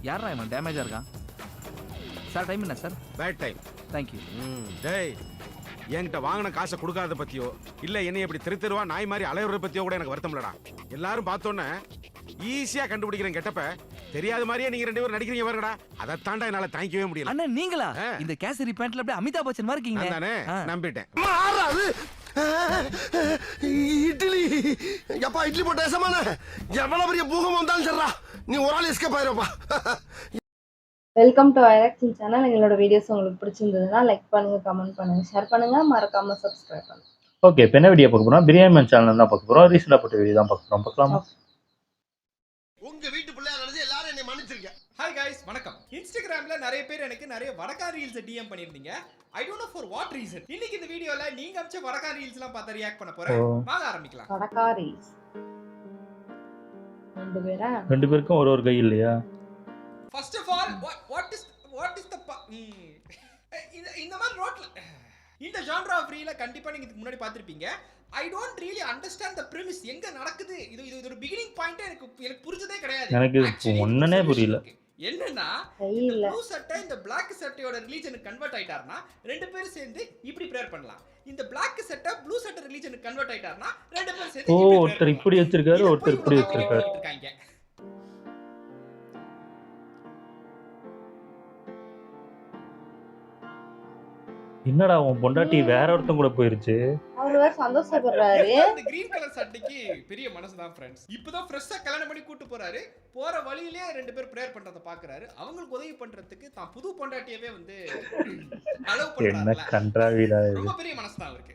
யாரா இவன் டேமேஜா இருக்கான்? சார் டைம் என்ன சார்? Bad time. தேங்க்யூ. டேய், என்கிட்ட வாங்கின காசை கொடுக்காத பத்தியோ இல்ல என்னை எப்படி தெருவா நாய் மாதிரி அலையுறத பத்தியோ கூட எனக்கு வருத்தம் இல்லடா. எல்லாரும் பார்த்தோன்னே ஈஸியா கண்டுபிடிக்கிறேன் கெட்டப்ப. தெரியாத மாதிரியே நீங்க 2 பேரும் நடிக்கிறீங்க பாருங்கடா. அதை தாண்டா என்னால தாங்கிக்கவே முடியல. அண்ணா நீங்களா? இந்த கேசரி பேண்ட்ல அப்படியே அமிதாப் பச்சன் மாதிரி இருக்கீங்க. நானே நம்பிட்டேன். இட்லி எப்பா இட்லி போட்ட சமான எவ்வளவு பெரிய பூகம்பம் வந்தாலும் சரிடா, நீ ஒரு ஆள் எஸ்கேப் ஆயிருப்பா. வெல்கம் டு ஐராக்சின் சேனல். எங்களோட வீடியோஸ் உங்களுக்கு பிடிச்சிருந்ததுன்னா லைக் பண்ணுங்க, கமெண்ட் பண்ணுங்க, ஷேர் பண்ணுங்க, மறக்காம சப்ஸ்கிரைப் பண்ணுங்க. ஓகே, இப்போ என்ன வீடியோ பார்க்க போறோம்? பிரியாணி மேன் சேனல் தான் பார்க்க போறோம். ரீசெண்டா போட்ட வீடியோ தான் பார்க்க போறோம். பார்க்கலாமா? உங்க வீட்டு பிள்ளையா நினைச்சு எல்லாரும் என்னை மன்னிச்சிருக்க. ஹாய் கைஸ், வணக்கம். இன்ஸ்டாகிராம்ல நிறைய பேர் எனக்கு நிறைய வடக்கா ரீல்ஸ் டிஎம் பண்ணிருந்தீங்க. I don't know for what reason. இன்னைக்கு இந்த வீடியோல நீங்க அம்ச்ச வடக்கா ரீல்ஸ்லாம் பார்த்து ரியாக்ட் பண்ண போறேன். வாங்க ஆரம்பிக்கலாம். வடக்கா ரீல்ஸ் ரெண்டு பேருக்கும் ஒரு கை இல்லையா? First of all what is the இந்த மாதிரி ரோட்ல இந்த ஜான்ரா ஆஃப் ரீல கண்டிப்பா நீங்க இதுக்கு முன்னாடி பார்த்திருப்பீங்க. I don't really understand the premise. எங்க நடக்குது இது ஒரு பிகினிங் பாயிண்ட் எனக்கு புரிஞ்சதே கிடையாது. எனக்கு ஒண்ணுமே புரியல. என்னன்னா ப்ளூ சட்டை இந்த Black சட்டையோட ரிலீஜனுக்கு கன்வெர்ட் ஆயிட்டார்னா ரெண்டு பேரும் சேர்ந்து இப்படி பிரேயர் பண்ணலாம். இந்த Black சட்டை ப்ளூ சட்டை ரிலீஜனுக்கு கன்வெர்ட் ஆயிட்டார்னா ரெண்டு பேரும் சேர்ந்து ஒருத்தர் இப்படி வச்சிருக்காரு, ஒருத்தர் இப்படி வச்சிருக்காரு. என்னடா உன் பொண்டாட்டி வேற ஒருத்தன் கூட போயிருச்சு. அவரு வேற சந்தோஷப்படுறாரு. இந்த கிரீன் கலர் சட்டைக்கு பெரிய மனசுதான் फ्रेंड्स. இப்போதான் ஃப்ரெஷ்ஷா கல்யாணம் பண்ணி கூட்டி போறாரு. போற வழியிலே ரெண்டு பேர் பிரேயர் பண்றத பாக்குறாரு. அவங்களுக்கு உதவி பண்றதுக்கு தான் புது பொண்டாட்டியவே வந்து அலோவ் பண்றாரு. என்ன கன்றாவிடா இது. ரொம்ப பெரிய மனசுதான் இருக்கு.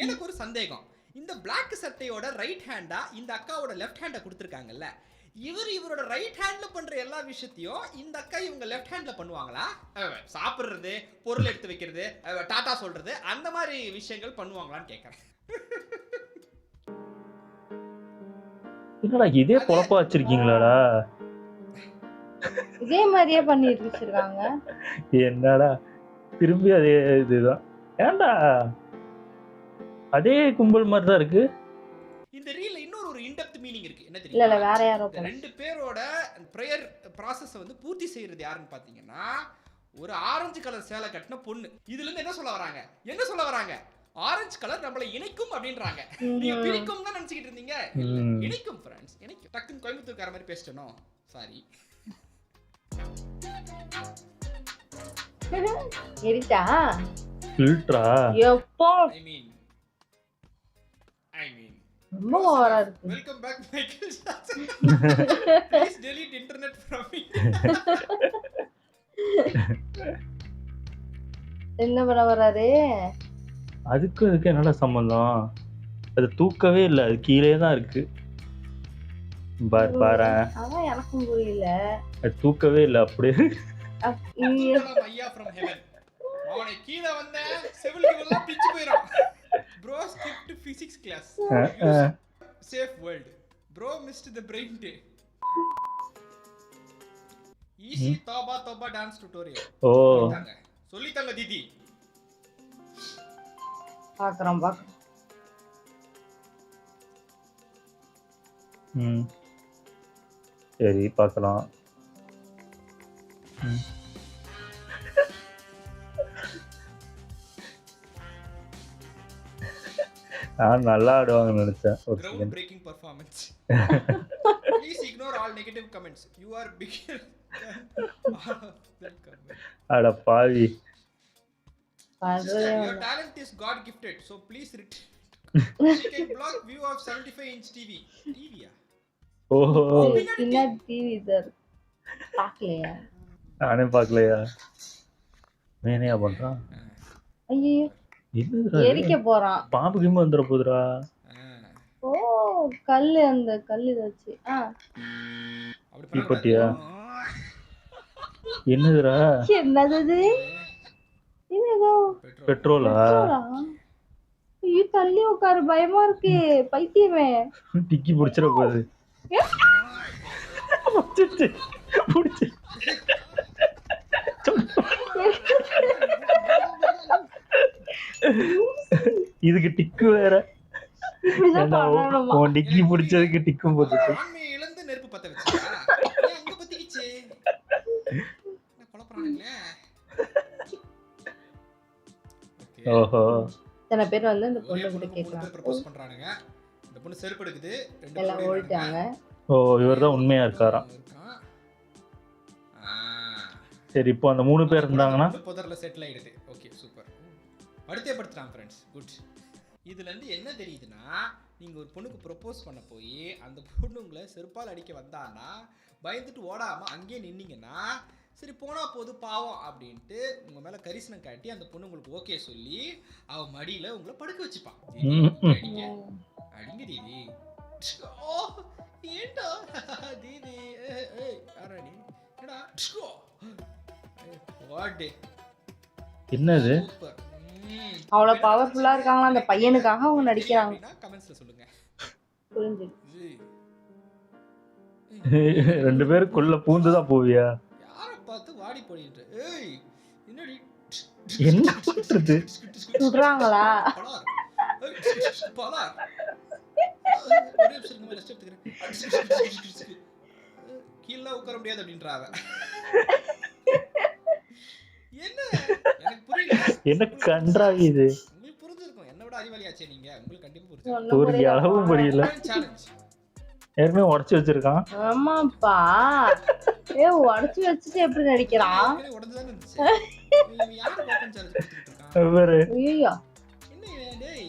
எனக்கு ஒரு சந்தேகம். இந்த Black சட்டையோட ரைட் ஹேண்டா இந்த அக்காவோட லெஃப்ட் ஹேண்ட கொடுத்திருக்காங்கல்ல, இவரோட ரைட் ஹேண்ட்ல பண்ற எல்லா விஷயத்தையும் இந்த அக்கா இவங்க லெஃப்ட் ஹேண்ட்ல பண்ணுவாங்களா? சாப்பிடுறது, பொருள் எடுத்து வைக்கிறது, டாடா சொல்றது, அந்த மாதிரி விஷயங்கள் பண்ணுவாங்களான்னு கேக்குறேன். என்னடா இதே பொழப்பா வச்சிருக்கீங்களாடா? இதே மாதிரியே பண்ணிட்டு வச்சிருக்காங்க. என்னடா திரும்பி அதே இதுதான். ஏன்டா அதே கும்பல் மாதிரி தான் இருக்கு. இந்த ரீல்ல இன்னொரு ஒரு இன்டெப்த் மீனிங் இருக்கு. என்ன தெரியுமா? இல்ல வேற யாரோ ரெண்டு பேரோட பிரேயர் process வந்து பூர்த்தி செய்யறது யாருன்னு பாத்தீங்கன்னா ஒரு ஆரஞ்சு கலர் சேலை கட்டின பொண்ணு. இதுல இருந்து என்ன சொல்ல வராங்க? ஆரஞ்சு கலர் நம்மளை இணைக்கும் அப்படின்றாங்க. நீங்க பிரிக்கும் தான் நினைச்சிட்டு இருந்தீங்க. இல்ல, இணைக்கும் फ्रेंड्स. இணைக்கும். டக்குன்னு கோயம்புத்தூர்கார மாதிரி பேசிட்டனோ, சாரி. எரிட்டா ஃபில்டரா? எப்போ ஐ மீன் ரொம்ப ஓவரா இருக்கு. Welcome back Michael Jackson. Please delete internet from me. என்ன பண்ண வராரு? அதுக்கு என்னடா சம்பந்தம்? அது தூக்கவே இல்லை, அது கீழே தான் இருக்கு. பாரு அதான் எனக்கும் புரியல. அது தூக்கவே இல்லை அப்படியே. ஐயா from heaven. அவனை கீழ வந்த செவிலுக்கு எல்லாம் பிச்சு போயிடும். Bro skipped physics class. Safe world. Bro missed the brain day. Easy toba dance tutorial. சொல்லிட்டாங்க தீதி. பாக்குறோம். சரி பார்க்கலாம். நான் நல்லா ஆடுவாங்கன்னு நினைச்சேன். ஒரு ground breaking performance. Please ignore all negative comments. You are bigger than all of them comments. அட பாவி. Your talent is God gifted, so please return. You can block view of 75-inch TV. TVயா? ஓஹோ, என்ன TV sir? பார்க்கலையா? நானே பார்க்கலையா? வேணையா பண்றான். ஐயோ, எரிக்க போறான். பாம்பு கிம்பு வந்துற போதுடா. ஓ, கல்லு, அந்த கல்லு வச்சு. தீப்பட்டியா? என்னதுடா? என்னது? என்னதோ பெட்ரோலா? ஐயோ, தள்ளி உட்காரு, பயமா இருக்கு. பைத்தியமே. டிக்கி புடிச்சிட போகுது. புடிச்சு இதுக்கு டிக்கு வேற. டிக்கி பிடிச்சதுக்கு டிக்கும் போட்டுச்சு. இழந்து நெருப்பு பத்த வச்சா அங்க பத்திக்கிச்சு. ஓஹோ இத்தனை பேர் வந்து இந்த ஒரே பொண்ணு கிட்ட பொண்ணுக்கு 3 பேர் கேட்கறாங்க. ப்ரப்போஸ் பண்றானுங்க. இந்த பொண்ணு செருப்பு எடுக்குது. 2 எல்லாம் பேர் ஓடிட்டாங்க. ஓ இவர் தான் உண்மையா இருக்காராம். இருக்கான். சரி இப்போ அந்த 3 பேர் இருந்தாங்கன்னா புதர்ல செட்டில் ஆயிடுது. Okay super. படுத்தே படுத்துறான் ஃப்ரெண்ட்ஸ். குட். இதுல இருந்து என்ன தெரியுதுன்னா நீங்க ஒரு பொண்ணுக்கு ப்ரப்போஸ் பண்ண போய் அந்த பொண்ணு உங்களை செருப்பால் அடிக்க வந்தான்னா பயந்துட்டு ஓடாம அங்கேயே நின்னீங்கன்னா சரி போனா போது பாவம் அப்படின்ட்டு உங்க மேல கரிசனம் காட்டி அந்த பொண்ணு உங்களுக்கு ஓகே சொல்லி அவ மடியில உங்களை படுக்க வச்சுப்பான். அடிங்க அடிங்க தீதி. ஓ ஏண்டா தீதி யாராடி என்னடா வாட் என்னது சூப்பர். அவ்வளவு பவர்ஃபுல்லா இருக்காங்களா அந்த பையனுக்காக அவங்க நடிக்கிறாங்க. கமெண்ட்ஸ்ல சொல்லுங்க. புரிஞ்சு. 2 பேருக்குள்ள பூந்துதான் போவியா? யார பார்த்து வாடி போடிட்டு ஏய் என்னடி என்ன பண்றது? சுடுறாங்களா? பலார் ஒரே நிமிஷம் ரெஸ்ட் எடுத்துக்கிறேன். கீழே உட்கார முடியாது அப்படின்றாவ. என்ன எனக்கு புரியல. என்ன கன்றாவி இது? உங்களுக்கு புரிஞ்சிருக்கும். என்ன விட அறிவாளியாச்சே நீங்க. உங்களுக்கு கண்டிப்பா புரிஞ்சிருக்கும். ஒண்ணும் ஒரு புரியல. அளவும் புரியல. சேலஞ்ச். ஏற்கனவே உடச்சு வச்சிருக்கான். ஆமாப்பா. உடைச்சு வச்சுட்டு எப்படி நடிக்கிறான்? உடஞ்சுதானே இருந்துச்சு. இவன் யாரு ஓபன் சேலஞ்ச் கொடுத்துட்டு இருக்கான்? இவரு ஐயோ. என்ன டேய்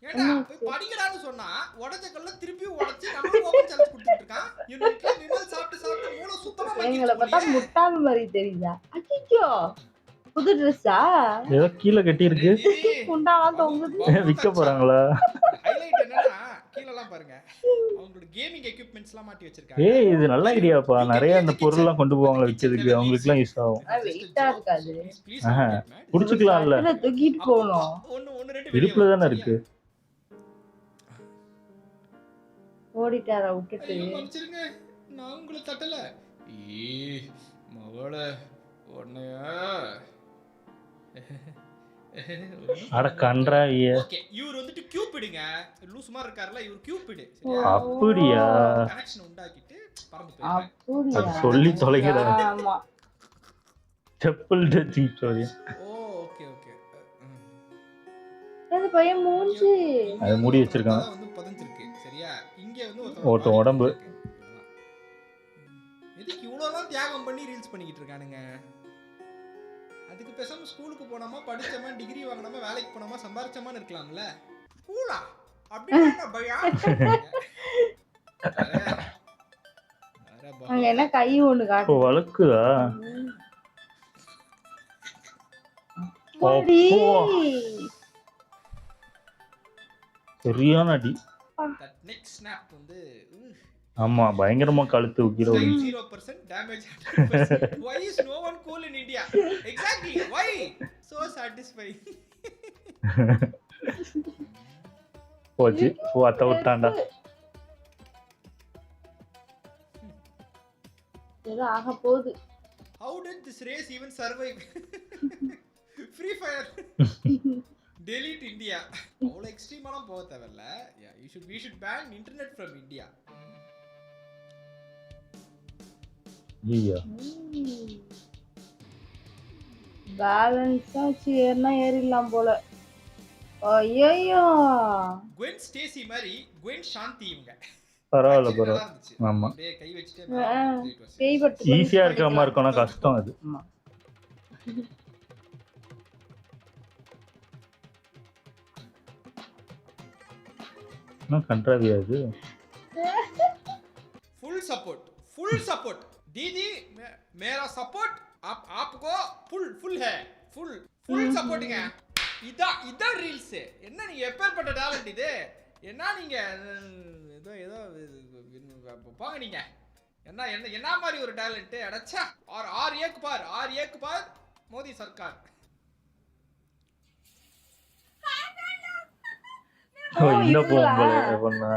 ஏடா போய் படிங்கடான்னு சொன்னா உடைச்ச கல்ல திருப்பி உடைச்சு நம்ம ஓபன் சேலஞ்ச் கொடுத்துட்டு இருக்கான். இவனுக்கு விமல் சாப்பிட்டு மூளை சுத்தமா எங்களை பார்த்தா முட்டாள் மாதிரி தெரியுதா? அச்சோ. புது ட்ரெஸ்ஸா? ஏதோ கீழே கட்டி இருக்கு. குண்டாலாம் தொங்குது. விற்க போறாங்களா? ஹைலைட் என்னன்னா கீழலாம் பாருங்க. அவங்களோட கேமிங் எக்யூப்மென்ட்ஸ்லாம் மாட்டி வச்சிருக்காங்க. ஏய் இது நல்ல ஐடியாப்பா. நிறைய அந்த பொருள்லாம் கொண்டு போவாங்களா விற்கிறதுக்கு, அவங்களுக்குலாம் யூஸ் ஆகும். வெயிட்டா இருக்காது. புடிச்சுக்கலாம்ல. இதுல தூக்கிட்டு போகணும். ஒன்னு ரெண்டு இடுப்புல தானே இருக்கு. ஓடிட்டாரா விட்டுட்டு? ஐயோ மன்னிச்சிருங்க. நான் உங்களை தட்டல. மகளே உன்னையா அட கன்றாவிய. ஓகே இவர் வந்துட்டு கியூபிடுங்க. லூஸ் மாதிரி இருக்கார்ல இவர் கியூபிடு. அப்படியா? கனெக்ஷன் உண்டாக்கிட்டு பறந்து போயிடுறாங்க. அப்படியா? அது சொல்லி தொலைகிறா. ஆமா. Chappal touching story. Okay okay. அந்த பையன் மூஞ்சி. அது மூடி வச்சிருக்கான். வந்து பதஞ்சிருக்கு. சரியா? இங்க வந்து ஒருத்தன் உடம்பு. எதுக்கு இவ்வளவுலாம் தியாகம் பண்ணி ரீல்ஸ் பண்ணிக்கிட்டு இருக்கானுங்க? அதுக்கு பேசாம ஸ்கூலுக்கு போனாமா படிச்சோமா டிகிரி வாங்கினோமா வேலைக்கு போனோமா சம்பாரிச்சோமான்னு இருக்கலாம்ல. ஸ்கூலா அப்படின்னா பயா. அங்க என்ன கை ஒண்ணு ஓ காட்டு. வளக்குதா? அடி. சரியான அடி. That next snap வந்து ஆமா பயங்கரமா கழுத்து கீழ விழுந்து. 0% damage 100%. Why is no one cool in India? Exactly. Why? So satisfying. போச்சு. அத்த விட்டான்டா. ஏதோ ஆக போகுது. How did this race even survive? Free fire. Delete India. அவ்வளவு எக்ஸ்ட்ரீமாலாம் போக தேவையில்ல. We should ban internet from India. ஐயா. பேலன்ஸா ஏறினா ஏறிடலாம் போல. ஐயோ. Gwen Stacy மாதிரி Gwen Shanti இவங்க. பரவாயில்ல Actually நல்லா பரவாயில்ல. இருந்துச்சு. ஆமா. அப்படியே கை வச்சுட்டே பேய் பட்டு ஈஸியா இருக்கிற மாதிரி இருக்கணும், கஷ்டம் அது. ஆமா. என்ன கன்றாவியா இது? full support दीदी मेरा सपोर्ट आपको full है full சப்போர்ட்டுங்க. இதான் ரீல்ஸ். என்ன நீங்க எப்பேற்பட்ட டாலன்ட் இது? என்ன நீங்க ஏதோ போங்க நீங்க. என்ன மாதிரி ஒரு டாலன்ட் அடச்சா. और एक बार मोदी सरकार. ஓ இந்த பொம்பளை பொண்ணா?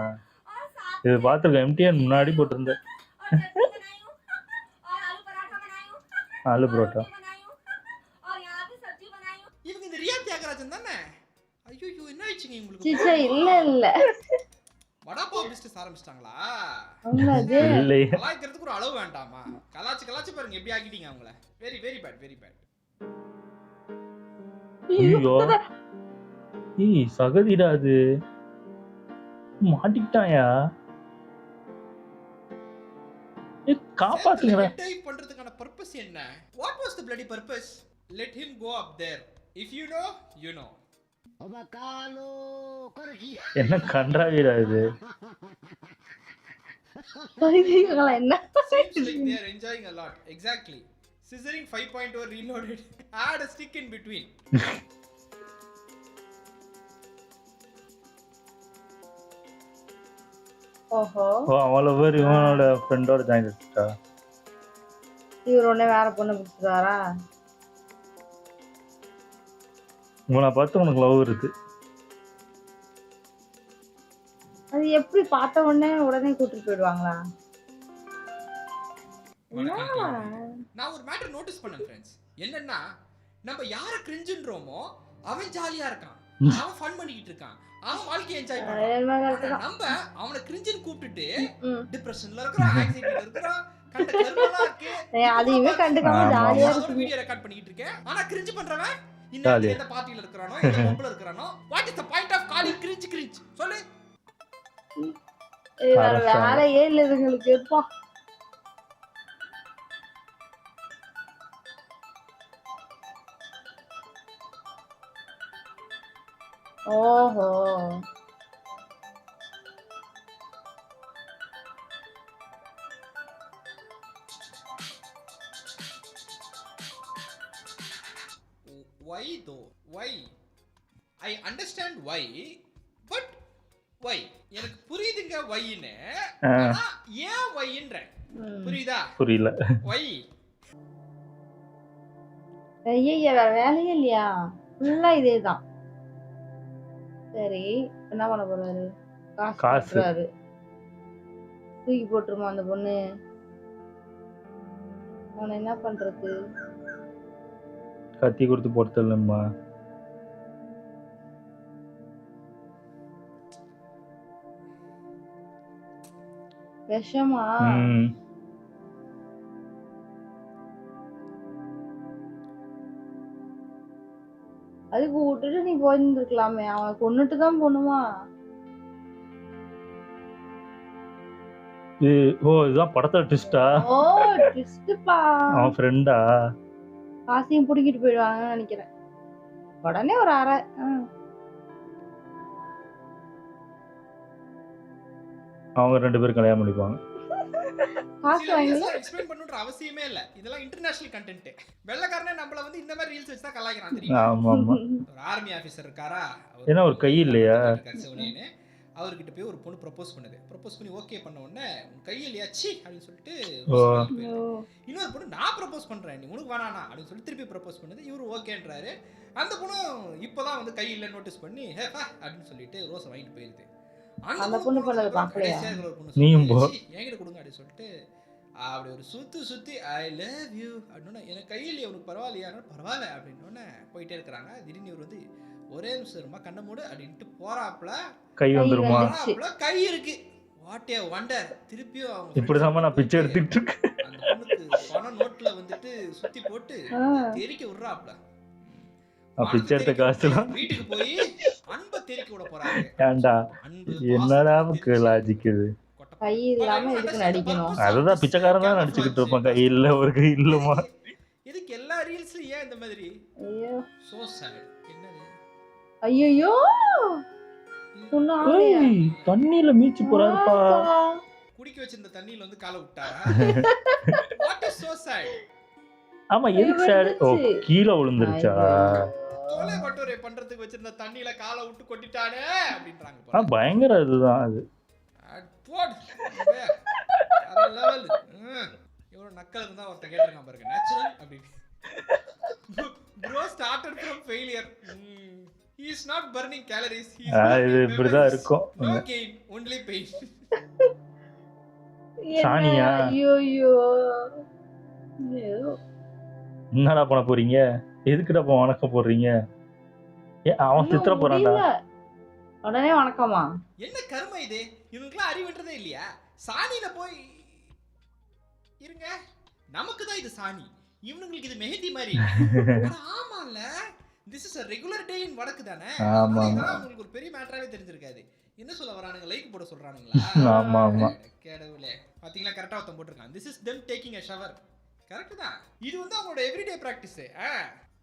இது பாத்துருக்கேன். MTN முன்னாடி போட்டிருந்தேன். ஆலு பரோட்டா. இவங்க இந்த ரியா தியாகராஜன் தானே? ஐயோ என்ன ஆயிடுச்சுங்க உங்களுக்கு? சிச்சா இல்ல வடாபாவ் பிசினஸ் ஆரம்பிச்சிட்டாங்களா? அவ்வளவு இல்லை. கலாய்க்கிறதுக்கு ஒரு அளவு வேண்டாமா? கலாச்சு பாருங்க எப்படி ஆக்கிட்டீங்க அவங்கள. Very bad. ஐயோ ஏய் சகதிடா அது. மாட்டிக்கிட்டாயா? ஏய் காப்பாத்துங்கடா. ஹெட் டைவ் பண்றதுக்கான பர்பஸ் என்ன? What was the bloody purpose? Let him go up there. If you know, you know. என்ன கன்றாவிடா இது. பைத்தியங்களா என்ன? Seems like they are enjoying a lot. Exactly. Scissoring 5.0 reloaded. Add a stick in between. ஓஹோ, ஓ அவள பேர் இவனோட ஃப்ரெண்டோட join பண்ணிட்டா. இவர் உடனே வேற பொண்ணு பிடிச்சிட்டாரா? உன்னை பார்த்து உனக்கு லவ் இருக்கு. அது எப்படி பார்த்த உடனே கூட்டிட்டு போயிடுவாங்களா? நான் ஒரு மேட்டர் நோட்டீஸ் பண்ணேன் ஃப்ரெண்ட்ஸ். என்னன்னா நம்ம யார கிரிஞ்சுன்றோமோ அவன் ஜாலியா இருக்கான், அவன் ஃபன் பண்ணிக்கிட்டு இருக்கான், அவன் வாழ்க்கையை என்ஜாய் பண்றான். நம்ம அவனை கிரிஞ்சுன்னு கூப்பிட்டுட்டு டிப்ரெஷன்ல இருக்கிறோம், ஆங்ஸைட்டில இருக்கிறோம், கண்ட கர்மலா இருக்கு, அதையுமே கண்டுக்காம ஜாலியா இருக்கு. வீடியோ ரெக்கார்ட் பண்ணிக்கிட்டு இருக்கேன். ஆனா கிரிஞ்சு பண்றவன் இன்னும் எந்த பார்ட்டில இருக்கறானோ, எந்த பப்ல இருக்கறானோ, what is the point of calling cringe சொல்லு. வேற வேலையே இல்ல இதுங்களுக்கு. எப்பா ஓஹோ, why though? Why? I understand why, but why? எனக்கு புரியுதுங்க why ன்னு. ஆனா ஏன் why ன்ற புரியுதா? புரியல. why? ஐயா வேற வேலையே இல்லையா? ஃபுல்லா இதேதான். சரி என்ன பண்ண போறாரு? காசு போடுறாரு. தூக்கி போட்டுருமா அந்த பொண்ணு? அவனை என்ன பண்றது? கத்தி கொடுத்து போட்டுலம்மா. விஷமா? அதுக்கு விட்டுட்டு நீ போயிருந்துருக்கலாமே. அவன் கொன்னுட்டு தான் போணுமா? ஓ இதுதான் படத்துல ட்விஸ்டா? ஓ ட்விஸ்ட்பா. அவன் ஃப்ரெண்டா? காசையும் புடிக்கிட்டு போயிடுவாங்கன்னு நினைக்கிறேன். உடனே ஒரு அரை அவங்க 2 பேரும் கல்யாணம் பண்ணிப்பாங்க. காசு வாங்கல. எக்ஸ்பிளைன் பண்ணணும்ன்ற அவசியமே இல்ல. இதெல்லாம் இன்டர்நேஷனல் கண்டென்ட். வெள்ளக்காரனே நம்மள வந்து இந்த மாதிரி ரீல்ஸ் வச்சு தான் கலாய்க்கறான் தெரியுமா? ஆமா ஆமா. ஒரு ஆர்மி ஆபீசர் இருக்காரா? ஏன்னா ஒரு கை இல்லையா? சிவனேனே அவர்கிட்ட போய் ஒரு பொண்ணு ப்ரப்போஸ் பண்ணுது. ப்ரப்போஸ் பண்ணி ஓகே பண்ண உடனே உன் கை இல்லையா சி அப்படின்னு சொல்லிட்டு இன்னொரு பொண்ணு நான் ப்ரப்போஸ் பண்றேன் நீ உனக்கு வேணானா அப்படின்னு சொல்லி திருப்பி ப்ரப்போஸ் பண்ணுது. இவரு ஓகேன்றாரு. அந்த பொண்ணு இப்பதான் வந்து கை இல்ல நோட்டீஸ் பண்ணி ஹே பா அப்படின்னு சொல்லிட்டு ரோஸ் வாங்கிட்டு போயிருது. அந்த பொண்ணு பண்ணது பாக்கலையா? நீயும் போ என்கிட்ட கொடுங்க அப்படின்னு சொல்லிட்டு அப்படி ஒரு சுத்தி ஐ லவ் யூ அப்படின்னு எனக்கு கையில் அவனுக்கு பரவாயில்லையா? பரவாயில்ல அப்படின்னு போயிட்டே இருக்கிறாங்க. திடீர்னு இவர் வந்து ஒரே நிமிஷமா கண்ண மூடு அப்படின்ட்டு போறாப்ல. கை வந்துருமா? கை இருக்கு. What a wonder. திருப்பியும் அவங்க இப்படிதான் நான் பிச்சை எடுத்துட்டு இருக்கேன். அந்த பொண்ணுக்கு பணம் நோட்ல வந்துட்டு சுத்தி போட்டு தெறிக்க விடுறாப்ல. பிச்சை எடுத்த காசுலாம் வீட்டுக்கு போய் அன்பை தெறிக்க விட போறாங்க. ஏண்டா என்னடா லாஜிக் இது? கை இல்லாம எதுக்கு நடிக்கணும்? அதுதான் பிச்சைக்காரன் தான் நடிச்சுக்கிட்டு இருப்பான். கை இல்ல ஒரு கை இல்லமா. இதுக்கு எல்லா ரீல்ஸ்லயும் ஏன் இந்த மாதிரி? ஐயோ சோ சேட். என்னது? ஐயோ தண்ணியில மீச்சு போறாருப்பா. குடிக்க வச்சிருந்த தண்ணியில வந்து காலை விட்டாரா? What is so sad? ஆமா எதுக்கு சேட்? ஓ கீழ விழுந்துருச்சா? தோலை பட்டோரே பண்றதுக்கு வச்சிருந்த தண்ணியில காலை விட்டு கொட்டிட்டானே அப்படின்றாங்க பாருங்க. பயங்கர இதுதான் அது. போட் வேற லெவல். இவரோ நக்கலுக்கு தான் ஒருத்தன் கேட்டிருக்கான் பாருங்க. நேச்சுரல் அப்படி. Bro started from failure. He is not burning calories. He is இது இப்படிதான் இருக்கும். No gain, only pain. Sania? ஐயோ என்னடா பண்ண போறீங்க? எதுக்குடா போ வணக்கம் போடுறீங்க? அவன் சித்திர போறான்டா. உடனே வணக்கமா? என்ன கர்மம் இது? இவனுக்குலாம் அறிவுன்றதே இல்லையா? சாணியில போய் இருங்க. நமக்கு தான் இது சாணி, இவனுங்களுக்கு இது மெஹந்தி மாதிரி. ஆமால this is a regular day in வடக்கு தானே. ஆமா, அதனால ஆமா. இதெல்லாம் உங்களுக்கு ஒரு பெரிய மேட்டராவே தெரிஞ்சிருக்காது. என்ன சொல்ல வரானுங்க, லைக் போட சொல்றானுங்களா? ஆமா, ஆமா. கடவுளே, பாத்தீங்களா கரெக்டா ஒருத்தன் போட்டிருக்கான். This is them taking a shower. Correct தான். இது வந்து அவங்களோட everyday practice.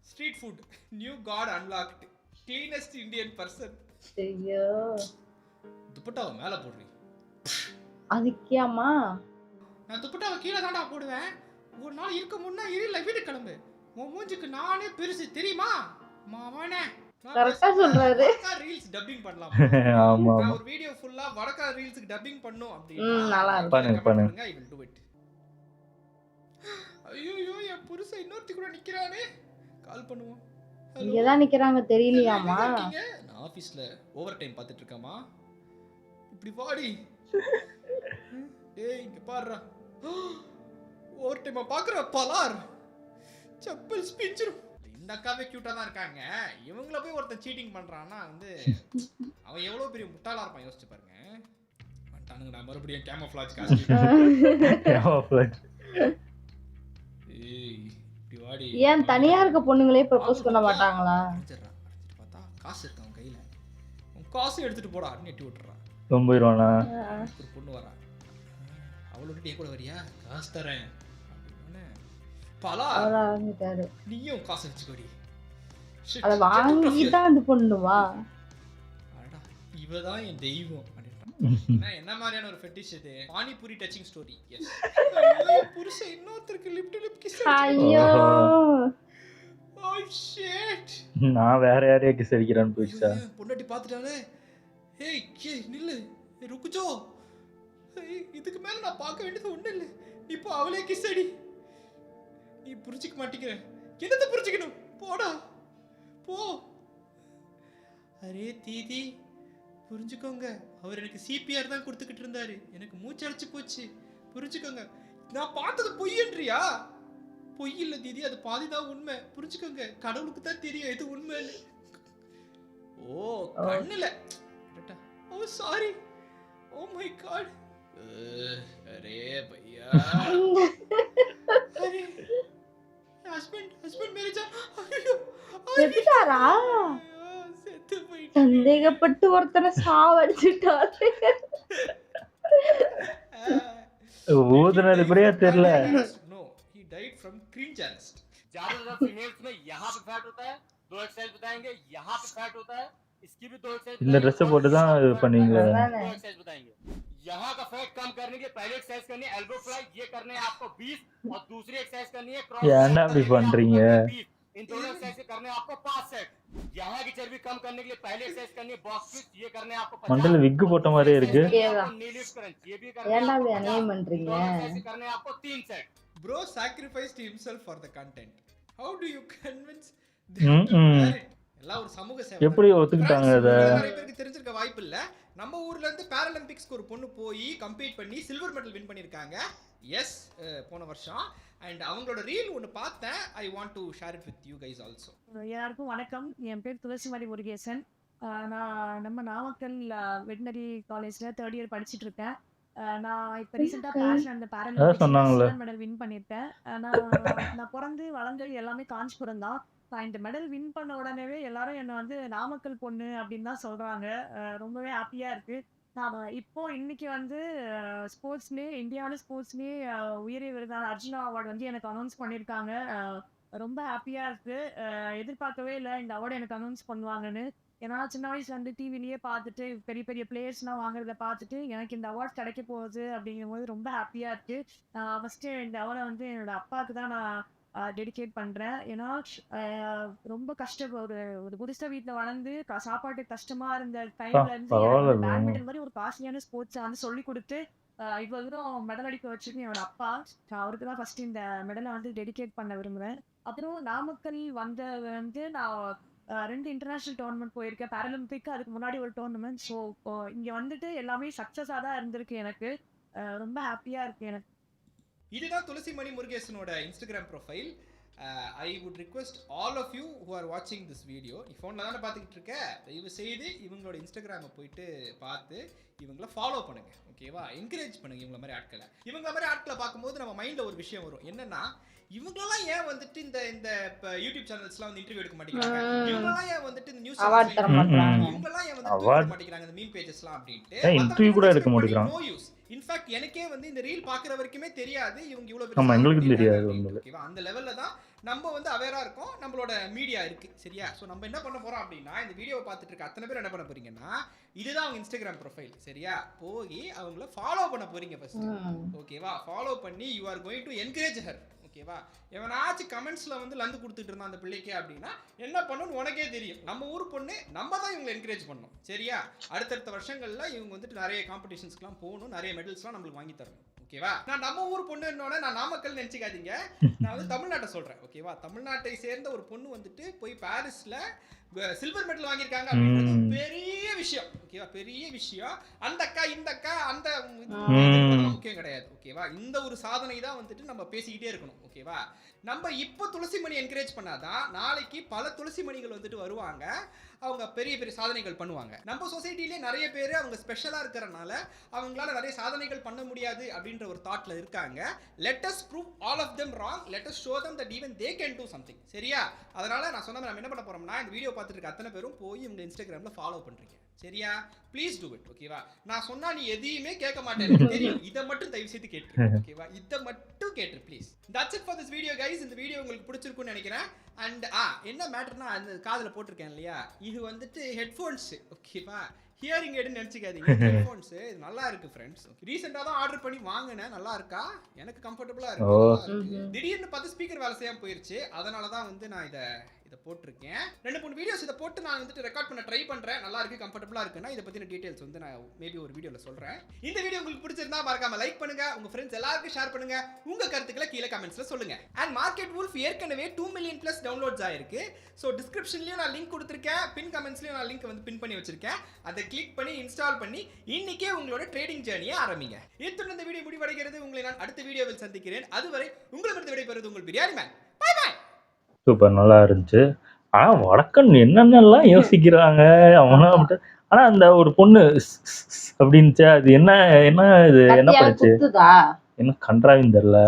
Street food new god unlocked cleanest Indian person. ஐயோ துப்பட்டாவை மேல போடுறீ. அதுக்கியாமா நான் துப்பட்டாவை கீழே தான்டா போடுவேன். ஒரு நாள் இருக்க முன்னா இல்ல வீடு கிளம்பு. உன் மூஞ்சுக்கு நானே பெருசு தெரியுமா மாமனே. கரெக்டா சொல்றாரு. ரீல்ஸ் டப்பிங் பண்ணலாம். ஆமா, நான் ஆமா. ஒரு வீடியோ ஃபுல்லா வடக்கா ரீல்ஸ்க்கு டப்பிங் பண்ணும் நல்லா அப்படினா இருக்கு. பண்ணுங்க. I will do it. ஐயோ என் புருஷன் இன்னொருத்தி கூட நிக்கிறானே. கால் பண்ணுவோம். இங்கதான் நிக்கிறாங்க தெரியலையாமா. நான் ஆபீஸ்ல ஓவர் டைம் பார்த்துட்டு இருக்கேமா. இப்படி வாடி. டேய் இங்க பாருடா. ஓவர் டைம் பாக்குற பலார். செப்பல் ஸ்பிஞ்சிரும். இந்த அக்காவே கியூட்டா தான் இருக்காங்க. இவங்கள போய் ஒருத்தன் சீட்டிங் பண்றான்னா வந்து அவன் எவ்வளவு பெரிய முட்டாளா இருப்பான் யோசிச்சு பாருங்க. வந்துட்டானுங்க நான் மறுபடியும் கேமோஃப்ளாஜ் காஸ்டியூம். ஏய் இப்படி வாடி. ஏன் தனியா இருக்க பொண்ணுங்களே ப்ரப்போஸ் பண்ண மாட்டாங்களா? பார்த்தா காசு இருக்கு அவன் கையில. உன் காசு எடுத்துட்டு போடா நெட்டி விட்டுறான். போயிடுவானா? ஒரு பொண்ணு வரா. அவளோட டீ கூட வரியா? காசு தரேன். அப்படினே பலா வாங்கிட்டாரு. நீயும் காசு வச்சுக்கோடி. அத வாங்கி தான் அது பண்ணுவா. அடடா இவதான் என் தெய்வம். என்ன மாதிரியான ஒரு ஃபெட்டிஷ் இது? Panipuri touching story. எஸ். புருஷன் இன்னொருத்தருக்கு லிப் டு லிப் கிஸ். ஐயோ ஓ ஷிட். நான் வேற யாரையா கிஸ் அடிக்கிறான்னு போயிடுச்சா? பொண்டாட்டி பாத்துட்டானே. ஏய் நில்லு. ருக்குஜோ. இதுக்கு மேல நான் பார்க்க வேண்டியது ஒண்ணு இல்ல. இப்போ அவளே கிஸ் அடி. நீ புரிஞ்சிக்க மாட்டேங்கிற. என்னத்த புரிஞ்சிக்கணும்? போடா போ. அரே தீதி புரிஞ்சுக்கோங்க. அவர் எனக்கு சிபிஆர் தான் கொடுத்துக்கிட்டு இருந்தாரு. எனக்கு மூச்சு அடைச்சு போச்சு. புரிஞ்சுக்கோங்க. நான் பார்த்தது பொய்யன்றியா? பொய் இல்ல தீதி, அது பாதிதான் உண்மை. புரிஞ்சுக்கோங்க. கடவுளுக்கு தான் தெரியும் எது உண்மைன்னு. ஓ கண்ணுல. Oh sorry. Oh my god. அரே பையா. அரே ஹஸ்பண்ட் மேரேஜா? ஐயோ செத்துட்டாரா? செத்து போயிட்டான். சந்தேகப்பட்டு ஒருத்தனை சாவடிச்சிட்டாரு. ஊதுனது கூட தெரியல. No, he died from cringe arrest. ज्यादातर फीमेल्स में यहाँ पे फैट होता है, 2 एक्सरसाइज बताएंगे, यहाँ पे फैट होता है, इसकी भी 2 एक्सरसाइज இந்த ட்ரெஸ் போட்டு தான் இது பண்ணுவீங்களா? 2 एक्सरसाइज बताएंगे। यहाँ का फैट कम करने के लिए पहले एक्सरसाइज करनी है एल्बो फ्लाई, ये करने हैं आपको 20 और दूसरी एक्सरसाइज करनी है क्रॉस। ஏன்டா இப்படி பண்றீங்க? इन दोनों एक्सरसाइज करने हैं आपको 5 सेट। यहाँ की चर्बी कम करने के लिए पहले एक्सरसाइज करनी है बॉक्स ट्विस्ट, ये करने हैं आपको 50। மண்டல விக் போட்ட மாதிரியே இருக்கு. नी लिफ्ट क्रंच, ये भी करने हैं ஏன்டா आपको அப்படி 50। அநியாயம் பண்றீங்க? दोनों एक्सरसाइज करने हैं आपको 3 set. Bro sacrificed himself for the content. How do you convince ம், them to ம். wear it? எல்லாம் ஒரு சமூக சேவை. எப்படி ஒத்துக்கிட்டாங்க Friends, இத? உங்களை நிறைய பேருக்கு தெரிஞ்சிருக்க வாய்ப்பு இல்ல. நம்ம ஊர்ல இருந்து பாராலிம்பிக்ஸ்க்கு ஒரு பொண்ணு போய் கம்பீட் பண்ணி சில்வர் மெடல் வின் பண்ணிருக்காங்க. எஸ் போன வருஷம். அண்ட் அவங்களோட ரீல் ஒன்னு பார்த்தேன். I want to share it with you guys also. எல்லாருக்கும் வணக்கம். என் பேர் துளசிமணி முருகேசன். நான் நம்ம நாமக்கல் வெட்டினரி காலேஜில் 3rd இயர் படிச்சுட்டு இருக்கேன். நான் இப்போ ரீசெண்டாக பேஷன் அந்த சொன்னாங்களே. பேரலிம்பிக்ஸ் மெடல் வின் பண்ணியிருக்கேன். நான் பிறந்து வளர்ந்தது எல்லாமே காஞ்சிபுரம் தான். நான் இந்த மெடல் வின் பண்ண உடனேவே எல்லாரும் என்னை வந்து நாமக்கல் பொண்ணு அப்படின்னு தான் சொல்கிறாங்க. ரொம்பவே ஹாப்பியாக இருக்குது. நான் இப்போ இன்னைக்கு வந்து ஸ்போர்ட்ஸ்லேயே இந்தியாவில் ஸ்போர்ட்ஸ்லேயே உயரிய விருதான அர்ஜுனா அவார்டு வந்து எனக்கு அனௌன்ஸ் பண்ணியிருக்காங்க. ரொம்ப ஹாப்பியாக இருக்குது. எதிர்பார்க்கவே இல்லை இந்த அவார்டு எனக்கு அனௌன்ஸ் பண்ணுவாங்கன்னு. ஏன்னா சின்ன வயசுல வந்து டிவிலேயே பார்த்துட்டு பெரிய பெரிய பிளேயர்ஸ்லாம் வாங்குறத பார்த்துட்டு எனக்கு இந்த அவார்ட் கிடைக்க போகுது அப்படிங்கும்போது ரொம்ப ஹாப்பியாக இருக்குது. நான் ஃபஸ்ட்டு இந்த அவார்டை வந்து என்னோட அப்பாவுக்கு தான் நான் டெடிகேட் பண்ணுறேன். ஏன்னா ரொம்ப ஒரு புதுசா வீட்டில் வளர்ந்து சாப்பாட்டு கஷ்டமாக இருந்த டைம்ல இருந்து பேட்மிண்டன் மாதிரி ஒரு காஸ்ட்லியான ஸ்போர்ட்ஸை வந்து சொல்லி கொடுத்து இவ்வளோ தூரம் மெடல் அடிக்க வச்சுருக்கு என்னோட அப்பா. அவருக்கு தான் ஃபர்ஸ்ட் இந்த மெடலை வந்து டெடிகேட் பண்ண விரும்புகிறேன். அப்புறம் நாமக்கல் வந்து நான் 2 இன்டர்நேஷ்னல் டோர்னமெண்ட் போயிருக்கேன். பாராலிம்பிக் அதுக்கு முன்னாடி ஒரு டோர்னமெண்ட். ஸோ இங்கே வந்துட்டு எல்லாமே சக்ஸஸாக தான் இருந்திருக்கு. எனக்கு ரொம்ப ஹாப்பியாக இருக்குது எனக்கு. இதுதான் துளசிமணி முருகேசனோட Instagram profile. I would request all of you who are வாட்சிங் திஸ் வீடியோ, நீ ஃபோனில் தானே பார்த்துக்கிட்டு இருக்க, தயவு செய்து இவங்களோட இன்ஸ்டாகிராமை போயிட்டு பார்த்து இவங்கள ஃபாலோ பண்ணுங்க, ஓகேவா? என்கரேஜ் பண்ணுங்க இவங்கள மாதிரி ஆட்களை. இவங்கள மாதிரி ஆட்களை பார்க்கும்போது நம்ம மைண்டில் ஒரு விஷயம் வரும், என்னன்னா இவங்களெல்லாம் ஏன் வந்துட்டு இந்த இந்த யூடியூப் சேனல்ஸ்லாம் வந்து இன்டர்வியூ எடுக்க மாட்டேங்கிறாங்க, இவங்களெல்லாம் ஏன் வந்துட்டு இந்த நியூஸ் அவார்ட் தர மாட்டாங்க, இவங்களெல்லாம் ஏன் வந்து எடுக்க மாட்டேங்கிறாங்க இந்த மீம் பேஜஸ்லாம் அப்படின்ட்டு இன்டர்வியூ கூட எடுக்க மாட்டேங்கிறாங்க. No use. இன்ஃபேக்ட் எனக்கே வந்து இந்த ரீல் பார்க்குற வரைக்குமே தெரியாது இவங்க இவ்வளோ ஆமா, எங்களுக்கும் தெரியாது. ஓகேவா? அந்த லெவலில் தான் நம்ம வந்து அவேரா இருக்கோம், நம்மளோட மீடியா இருக்கு, சரியா? ஸோ நம்ம என்ன பண்ண போறோம் அப்படின்னா, இந்த வீடியோவை பார்த்துட்டு இருக்க அத்தனை பேர் என்ன பண்ண போறீங்கன்னா, இதுதான் அவங்க இன்ஸ்டாகிராம் ப்ரொஃபைல், சரியா? போய் அவங்கள ஃபாலோ பண்ண போறீங்க ஃபர்ஸ்ட், ஓகேவா? ஃபாலோ பண்ணி you are going to encourage her, ஓகேவா? எவனாச்சும் கமெண்ட்ஸ்ல வந்து லந்து கொடுத்துட்டு இருந்தான் அந்த பிள்ளைக்கு அப்படின்னா என்ன பண்ணணும்னு உனக்கே தெரியும். நம்ம ஊர் பொண்ணு, நம்ம தான் இவங்களை என்கரேஜ் பண்ணணும், சரியா? அடுத்தடுத்த வருஷங்கள்ல இவங்க வந்துட்டு நிறைய காம்படிஷன்ஸ்க்குலாம் போகணும், நிறைய மெடல்ஸ்லாம் நம்மளுக்கு வாங்கி தரணும், ஓகேவா? நான் நம்ம ஊர் பொண்ணுன்னோட நான் நாமக்கல் நினைச்சுக்காதீங்க, நான் வந்து தமிழ்நாட்டை சொல்றேன், ஓகேவா? தமிழ்நாட்டை சேர்ந்த ஒரு பொண்ணு வந்துட்டு போய் பாரிஸ்ல சில்வர் மெடல் வாங்கியிருக்காங்க அப்படின்றது பெரிய விஷயம், ஓகேவா? பெரிய விஷயம். அந்த அக்கா இந்த அக்கா அந்த முக்கியம் கிடையாது, ஓகேவா? இந்த ஒரு சாதனை தான் வந்துட்டு நம்ம பேசிக்கிட்டே இருக்கணும், ஓகேவா? நம்ம இப்போ துளசிமணி என்கரேஜ் பண்ணாதான் நாளைக்கு பல துளசிமணிகள் வந்துட்டு வருவாங்க, அவங்க பெரிய பெரிய சாதனைகள் பண்ணுவாங்க. நம்ம சொசைட்டிலே நிறைய பேர் அவங்க ஸ்பெஷலாக இருக்கிறனால அவங்களால நிறைய சாதனைகள் பண்ண முடியாது அப்படின்ற ஒரு தாட்ல இருக்காங்க. Let us prove all of them wrong, let us show them that even they can do something, சரியா? அதனால நான் சொன்ன நம்ம என்ன பண்ண போறோம்னா, இந்த வீடியோ பார்த்துட்டு இருக்க அத்தனை பேரும் போய் உங்க இன்ஸ்டாகிராம்ல ஃபாலோ பண்றீங்க, சரியா? ப்ளீஸ் டூ இட், ஓகேவா? நான் சொன்னா நீ எதையுமே கேட்க மாட்டேன், எனக்கு தெரியும். இதை மட்டும் தயவு செய்து கேட்டு, ஓகேவா? இதை மட்டும் கேட்டு please. That's it for this video guys. இந்த வீடியோ உங்களுக்கு பிடிச்சிருக்கும்னு நினைக்கிறேன். அண்ட் என்ன மேட்டர்னா, அந்த காதில் போட்டிருக்கேன் இல்லையா, இது வந்துட்டு ஹெட்ஃபோன்ஸ், ஓகேவா? ஹியரிங் எய்டுன்னு நினச்சிக்காதீங்க, ஹெட்ஃபோன்ஸ் இது நல்லா இருக்கு ஃப்ரெண்ட்ஸ். ரீசெண்டாக தான் ஆர்டர் பண்ணி வாங்கினேன், நல்லா இருக்கா? எனக்கு கம்ஃபர்டபுளாக இருக்கு. திடீர்னு பார்த்து ஸ்பீக்கர் வேலை செய்யாமல் போயிருச்சு, அதனால தான் வந்து நான் இதை போட்டிருக்கேன். 2-3 வீடியோஸ் இதை போட்டு நான் வந்துட்டு ரெக்கார்ட் பண்ண ட்ரை பண்றேன். நல்லா இருக்கு, கம்ஃபர்டபுளா இருக்குன்னா இதை பத்தின டீடைல்ஸ் வந்து நான் மேபி ஒரு வீடியோல சொல்றேன். இந்த வீடியோ உங்களுக்கு பிடிச்சிருந்தா மறக்காம லைக் பண்ணுங்க, உங்க ஃப்ரெண்ட்ஸ் எல்லாருக்கும் ஷேர் பண்ணுங்க, உங்க கருத்துக்களை கீழே கமெண்ட்ஸ்ல சொல்லுங்க. அண்ட் மார்க்கெட் வூல்ஃப் ஏற்கனவே 2 மில்லியன் பிளஸ் டவுன்லோட்ஸ் ஆயிருக்கு. ஸோ டிஸ்கிரிப்ஷன்லயும் நான் லிங்க் கொடுத்துருக்கேன், பின் கமெண்ட்ஸ்லயும் நான் லிங்க் வந்து பின் பண்ணி வச்சிருக்கேன். அதை கிளிக் பண்ணி இன்ஸ்டால் பண்ணி இன்னைக்கே உங்களோட ட்ரேடிங் ஜேர்னியை ஆரம்பிங்க. இத்துடன் இந்த வீடியோ முடிவடைகிறது. உங்களை நான் அடுத்த வீடியோவில் சந்திக்கிறேன். அதுவரை உங்களிடமிருந்து விடைபெறுவது உங்கள் biryani man. Bye bye. Super, நல்லா இருந்துச்சு. ஆனா வடக்கன் என்னென்னலாம் யோசிக்கிறாங்க அவனா மட்டும். ஆனா அந்த ஒரு பொண்ணு அப்படின்னுச்சா, அது என்ன என்ன இது என்ன பண்ணுச்சு, என்ன கன்றாவின்னு தெரியல.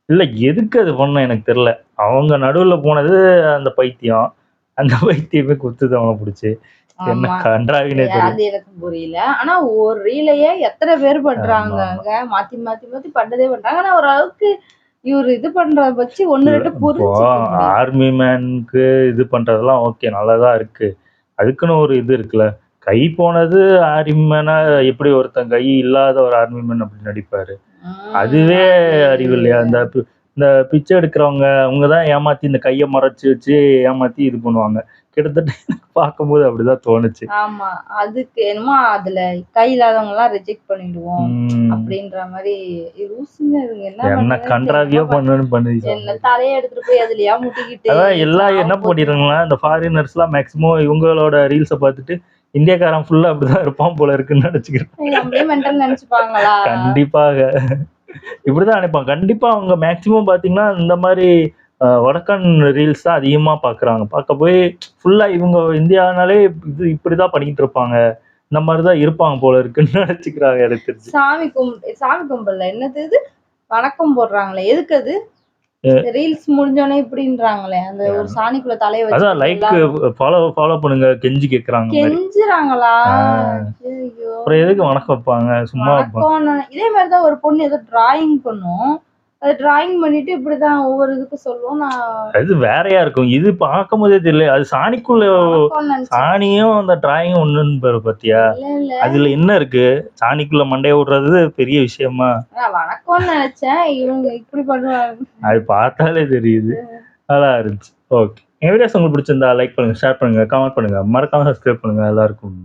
இல்ல எதுக்கு அது பண்ண எனக்கு தெரியல. அவங்க நடுவுல போனது அந்த பைத்தியம், அந்த பைத்தியமே குத்துது அவங்க பிடிச்சி. என்ன கன்றாவினே தெரியல, எனக்கு புரியல. ஆனா ஒரு ரீலையே எத்தனை பேர் பண்றாங்க, மாத்தி மாத்தி மாத்தி பண்ணதே பண்றாங்க. ஆனா ஓரளவுக்கு இவர் இது பண்றத வச்சு 1-2 புரிஞ்சு. ஆர்மி மேனுக்கு இது பண்றதெல்லாம் ஓகே, நல்லாதான் இருக்கு. அதுக்குன்னு ஒரு இது இருக்குல்ல, கை போனது ஆர்மி மேனா, எப்படி ஒருத்தன் கை இல்லாத ஒரு ஆர்மி மேன் அப்படி நடிப்பாரு, அதுவே அறிவு இல்லையா? இந்த பிச்சை எடுக்கிறவங்க அவங்கதான் ஏமாத்தி இந்த கையை மறைச்சு வச்சு ஏமாத்தி இது பண்ணுவாங்க. கிட்டத்தட்ட பார்க்கும்போது அப்படிதான் தோணுச்சு. ஆமா, அதுக்கு என்னமோ அதுல கை இல்லாதவங்க எல்லாம் ரிஜெக்ட் பண்ணிடுவோம் அப்படின்ற மாதிரி என்ன கன்றாவியோ பண்ணு என்ன தலையை எடுத்துட்டு போய் அதுலயா முட்டிக்கிட்டு. அதான் எல்லாம் என்ன பண்ணிடுறாங்களா, இந்த ஃபாரினர்ஸ் எல்லாம் மேக்சிமம் இவங்களோட ரீல்ஸை பார்த்துட்டு இந்தியாக்காரன் ஃபுல்லா அப்படிதான் இருப்பான் போல இருக்குன்னு நினைச்சுப்பாங்களா? கண்டிப்பாக இப்படிதான் நினைப்பாங்க. கண்டிப்பா அவங்க மேக்சிமம் பாத்தீங்கன்னா இந்த மாதிரி வடக்கன் ரீல்ஸ் தான் அதிகமா பாக்குறாங்க. பார்க்க போய் ஃபுல்லா இவங்க இந்தியானாலே இது இப்படிதான் பண்ணிக்கிட்டு இருப்பாங்க, இந்த மாதிரிதான் இருப்பாங்க போல இருக்குன்னு நினைச்சுக்கிறாங்க. எனக்கு தெரிஞ்சு சாமி கும்பல்ல என்னது இது வணக்கம் போடுறாங்களே, எதுக்கு அது? ரீல்ஸ் முடிஞ்சோனே இப்படின்றாங்களே, அந்த ஒரு சாணிக்குள்ள தலைய வச்சு அதான் லைக் ஃபாலோ பண்ணுங்க கெஞ்சி கேக்குறாங்க. கெஞ்சுறாங்களா? ஐயோ, அப்புறம் எதுக்கு வணக்கம் வைப்பாங்க, சும்மா வைப்பாங்க. இதே மாதிரிதான் ஒரு பொண்ணு ஏதோ டிராயிங் பண்ணும், அது டிராயிங் பண்ணிட்டு இப்படிதான் ஒவ்வொரு இதுக்கும் சொல்லுவோம். அது வேறையா இருக்கும், இது பார்க்கும் போதே தெரியல. அது சாணிக்குள்ள சாணியும் அந்த டிராயிங் ஒண்ணுன்னு பாத்தியா, அதுல என்ன இருக்கு? சாணிக்குள்ள மண்டைய விடுறது பெரிய விஷயமா? வணக்கம்னு நினைச்சேன், இவங்க இப்படி பண்ணுவாங்க. அது பார்த்தாலே தெரியுது. நல்லா இருந்துச்சு. ஓகே, என் வீடியோஸ் உங்களுக்கு பிடிச்சிருந்தா லைக் பண்ணுங்க, ஷேர் பண்ணுங்க, கமெண்ட் பண்ணுங்க, மறக்காம சப்ஸ்கிரைப் பண்ணுங்க. எல்லாருக்கும்